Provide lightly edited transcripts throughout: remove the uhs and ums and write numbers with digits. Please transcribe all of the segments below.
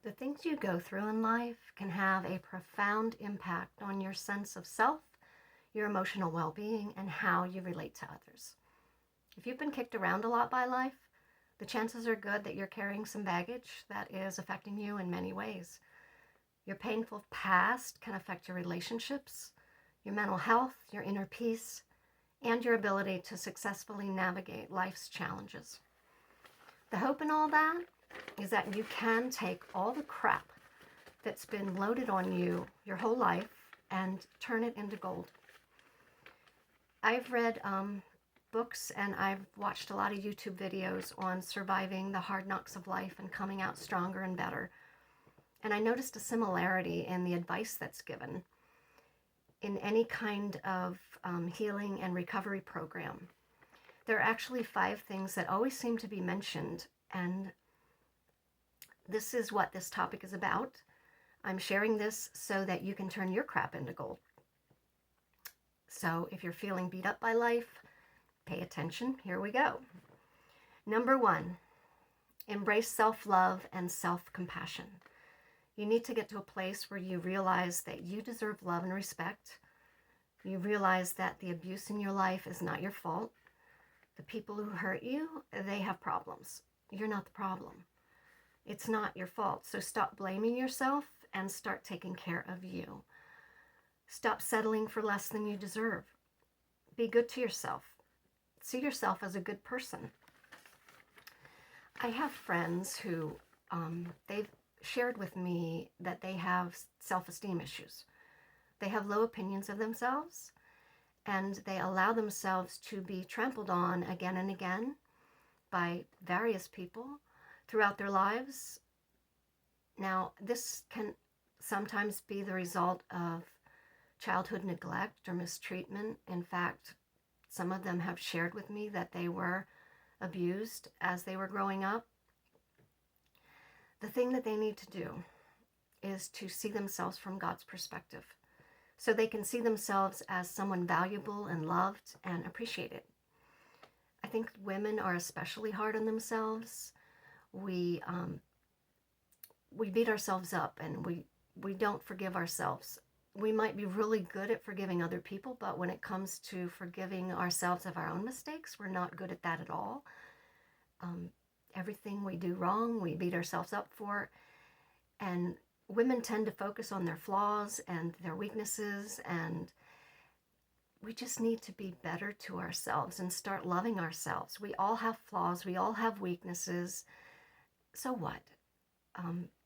The things you go through in life can have a profound impact on your sense of self, your emotional well-being, and how you relate to others. If you've been kicked around a lot by life, the chances are good that you're carrying some baggage that is affecting you in many ways. Your painful past can affect your relationships, your mental health, your inner peace, and your ability to successfully navigate life's challenges. The hope in all that is that you can take all the crap that's been loaded on you your whole life and turn it into gold. I've read books and I've watched a lot of YouTube videos on surviving the hard knocks of life and coming out stronger and better. And I noticed a similarity in the advice that's given in any kind of healing and recovery program. There are actually 5 things that always seem to be mentioned, and this is what this topic is about. I'm sharing this so that you can turn your crap into gold. So if you're feeling beat up by life, pay attention. Here we go. Number 1, embrace self-love and self-compassion. You need to get to a place where you realize that you deserve love and respect. You realize that the abuse in your life is not your fault. The people who hurt you, they have problems. You're not the problem. It's not your fault. So stop blaming yourself and start taking care of you. Stop settling for less than you deserve. Be good to yourself. See yourself as a good person. I have friends who they've shared with me that they have self-esteem issues. They have low opinions of themselves, and they allow themselves to be trampled on again and again by various people throughout their lives. Now, this can sometimes be the result of childhood neglect or mistreatment. In fact, some of them have shared with me that they were abused as they were growing up. The thing that they need to do is to see themselves from God's perspective, so they can see themselves as someone valuable and loved and appreciated. I think women are especially hard on themselves. We beat ourselves up, and we don't forgive ourselves. We might be really good at forgiving other people, but when it comes to forgiving ourselves of our own mistakes, we're not good at that at all. Everything we do wrong, we beat ourselves up for. And women tend to focus on their flaws and their weaknesses, and we just need to be better to ourselves and start loving ourselves. We all have flaws, we all have weaknesses. So what?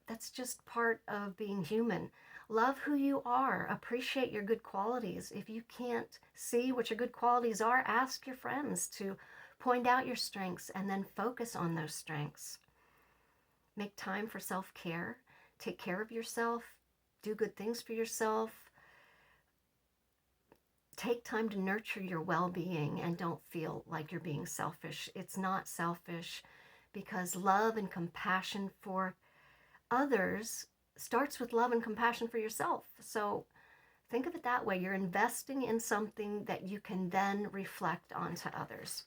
That's just part of being human. Love who you are. Appreciate your good qualities. If you can't see what your good qualities are, ask your friends to point out your strengths and then focus on those strengths. Make time for self-care. Take care of yourself. Do good things for yourself. Take time to nurture your well-being and don't feel like you're being selfish. It's not selfish, because love and compassion for others starts with love and compassion for yourself. So think of it that way. You're investing in something that you can then reflect onto others.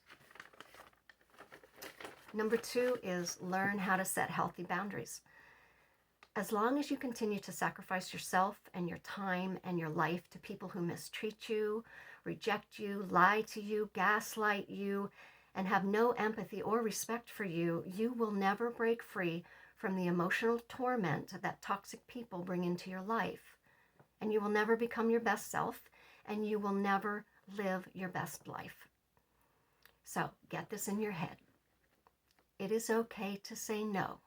Number 2 is learn how to set healthy boundaries. As long as you continue to sacrifice yourself and your time and your life to people who mistreat you, reject you, lie to you, gaslight you, and have no empathy or respect for you, you will never break free from the emotional torment that toxic people bring into your life. And you will never become your best self, and you will never live your best life. So get this in your head. It is okay to say no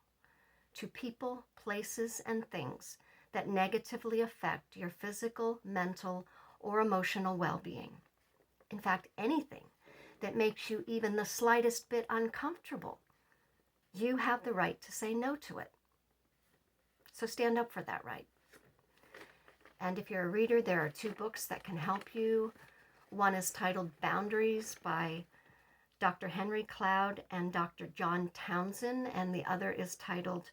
to people, places, and things that negatively affect your physical, mental, or emotional well-being. In fact, anything that makes you even the slightest bit uncomfortable, you have the right to say no to it. So stand up for that right. And if you're a reader, there are 2 books that can help you. One is titled Boundaries by Dr. Henry Cloud and Dr. John Townsend, and the other is titled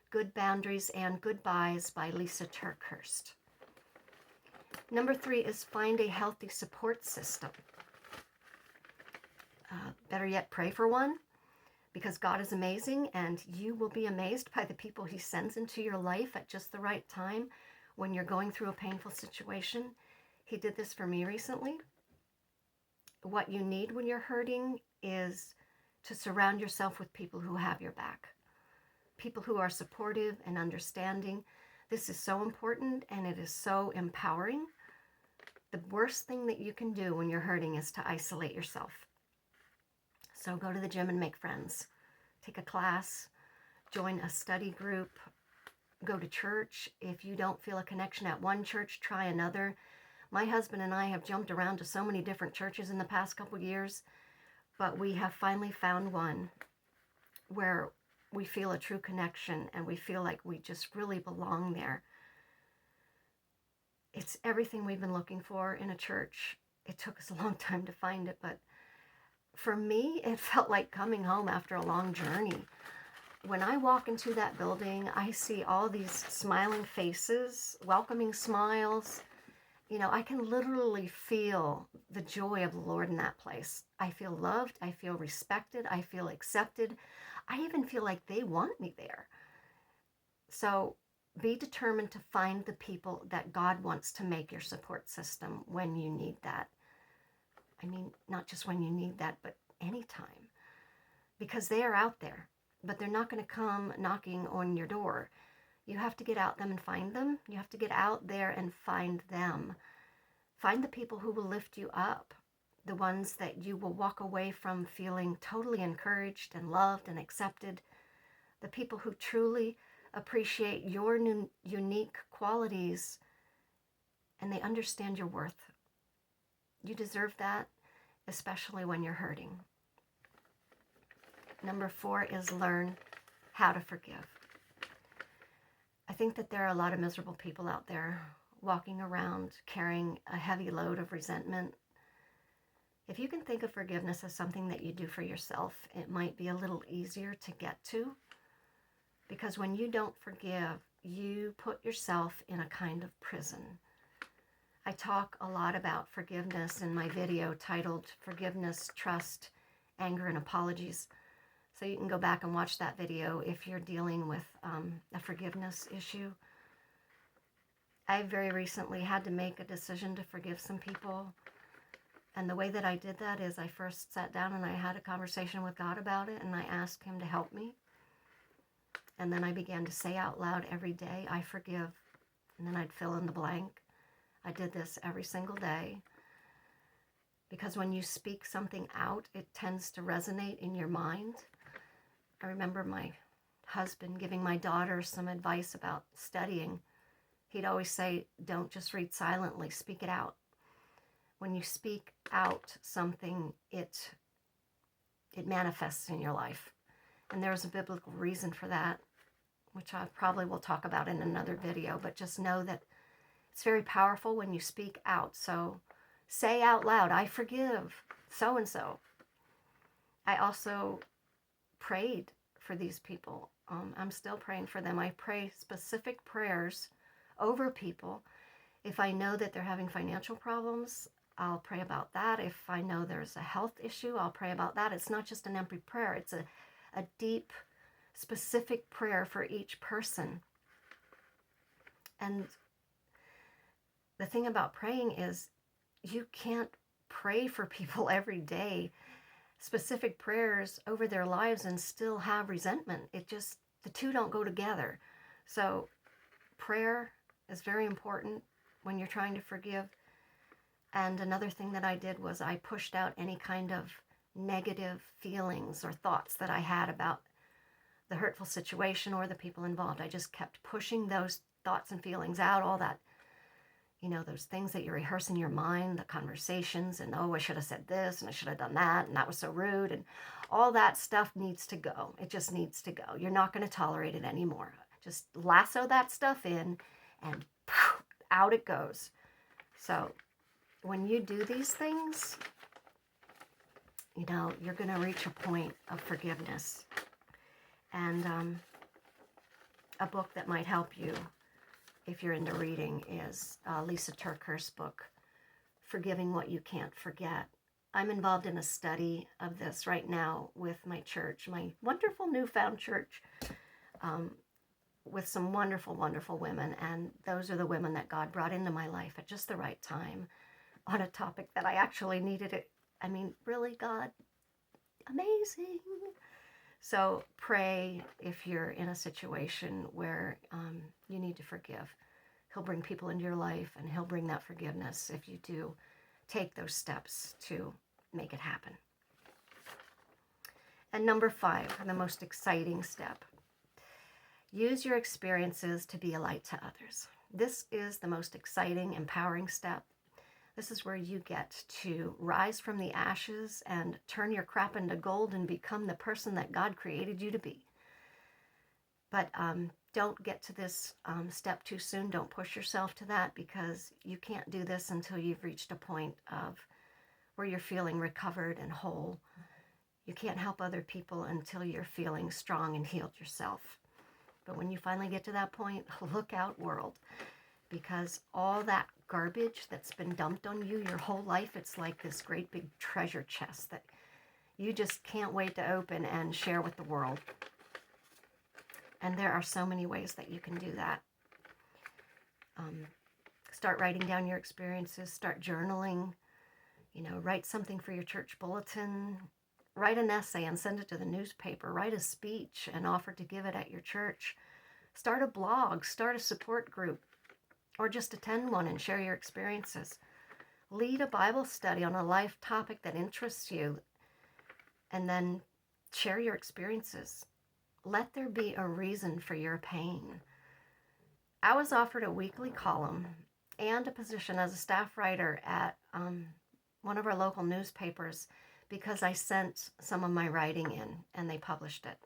Good Boundaries and Goodbyes by Lisa TerKeurst. Number 3 is find a healthy support system. Better yet, pray for one. because God is amazing, and you will be amazed by the people he sends into your life at just the right time when you're going through a painful situation. He did this for me recently. What you need when you're hurting is to surround yourself with people who have your back, people who are supportive and understanding. This is so important, and it is so empowering. The worst thing that you can do when you're hurting is to isolate yourself. So go to the gym and make friends. Take a class, join a study group, go to church. If you don't feel a connection at one church, try another. My husband and I have jumped around to so many different churches in the past couple years, but we have finally found one where we feel a true connection and we feel like we just really belong there. It's everything we've been looking for in a church. It took us a long time to find it, but for me, it felt like coming home after a long journey. When I walk into that building, I see all these smiling faces, welcoming smiles. You know, I can literally feel the joy of the Lord in that place. I feel loved. I feel respected. I feel accepted. I even feel like they want me there. So be determined to find the people that God wants to make your support system when you need that. I mean, not just when you need that, but anytime. Because they are out there, but they're not going to come knocking on your door. You have to get out them and find them. You have to get out there and find them. Find the people who will lift you up, the ones that you will walk away from feeling totally encouraged and loved and accepted, the people who truly appreciate your unique qualities and they understand your worth. You deserve that, especially when you're hurting. Number 4 is learn how to forgive. I think that there are a lot of miserable people out there walking around carrying a heavy load of resentment. If you can think of forgiveness as something that you do for yourself, it might be a little easier to get to. Because when you don't forgive, you put yourself in a kind of prison. I talk a lot about forgiveness in my video titled Forgiveness, Trust, Anger, and Apologies. So you can go back and watch that video if you're dealing with a forgiveness issue. I very recently had to make a decision to forgive some people. And the way that I did that is I first sat down and I had a conversation with God about it, and I asked him to help me. And then I began to say out loud every day, I forgive. And then I'd fill in the blank. I did this every single day. Because when you speak something out, it tends to resonate in your mind. I remember my husband giving my daughter some advice about studying. He'd always say, don't just read silently, speak it out. When you speak out something, it manifests in your life. And there's a biblical reason for that, which I probably will talk about in another video, but just know that it's very powerful when you speak out. So say out loud, I forgive so-and-so. I also prayed for these people. I'm still praying for them. I pray specific prayers over people. If I know that they're having financial problems, I'll pray about that. If I know there's a health issue, I'll pray about that. It's not just an empty prayer. It's a deep, specific prayer for each person. And the thing about praying is you can't pray for people every day, specific prayers over their lives and still have resentment. The two don't go together. So prayer is very important when you're trying to forgive. And another thing that I did was I pushed out any kind of negative feelings or thoughts that I had about the hurtful situation or the people involved. I just kept pushing those thoughts and feelings out, all that, those things that you rehearse in your mind, the conversations, and I should have said this and I should have done that and that was so rude, and all that stuff needs to go. It just needs to go. You're not going to tolerate it anymore. Just lasso that stuff in and poof, out it goes. So when you do these things, you're going to reach a point of forgiveness. And a book that might help you if you're into reading is Lisa TerKeurst's book, Forgiving What You Can't Forget. I'm involved in a study of this right now with my church, my wonderful newfound church, um, with some wonderful, wonderful women. And those are the women that God brought into my life at just the right time on a topic that I actually needed it. I mean, really, God, amazing. So pray if you're in a situation where you need to forgive. He'll bring people into your life, and he'll bring that forgiveness if you do take those steps to make it happen. And number 5, the most exciting step. Use your experiences to be a light to others. This is the most exciting, empowering step. This is where you get to rise from the ashes and turn your crap into gold and become the person that God created you to be. But don't get to this step too soon. Don't push yourself to that, because you can't do this until you've reached a point of where you're feeling recovered and whole. You can't help other people until you're feeling strong and healed yourself. But when you finally get to that point, look out, world, because all that garbage that's been dumped on you your whole life, it's like this great big treasure chest that you just can't wait to open and share with the world. And there are so many ways that you can do that. Start writing down your experiences, start journaling, write something for your church bulletin, write an essay and send it to the newspaper, write a speech and offer to give it at your church, start a blog, start a support group, or just attend one and share your experiences. Lead a Bible study on a life topic that interests you, and then share your experiences. Let there be a reason for your pain. I was offered a weekly column and a position as a staff writer at one of our local newspapers because I sent some of my writing in and they published it.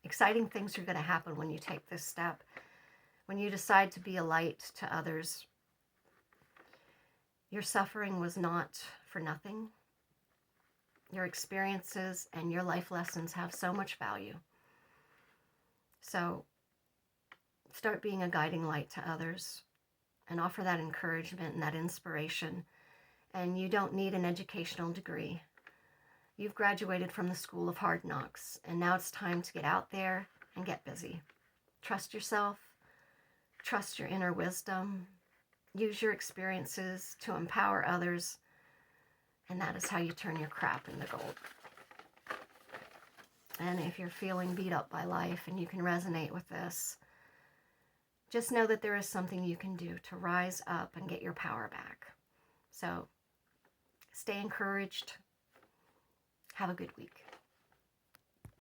Exciting things are going to happen when you take this step. When you decide to be a light to others, your suffering was not for nothing. Your experiences and your life lessons have so much value. So start being a guiding light to others and offer that encouragement and that inspiration. And you don't need an educational degree. You've graduated from the School of Hard Knocks, and now it's time to get out there and get busy. Trust yourself. Trust your inner wisdom. Use your experiences to empower others. And that is how you turn your crap into gold. And if you're feeling beat up by life and you can resonate with this, just know that there is something you can do to rise up and get your power back. So stay encouraged. Have a good week.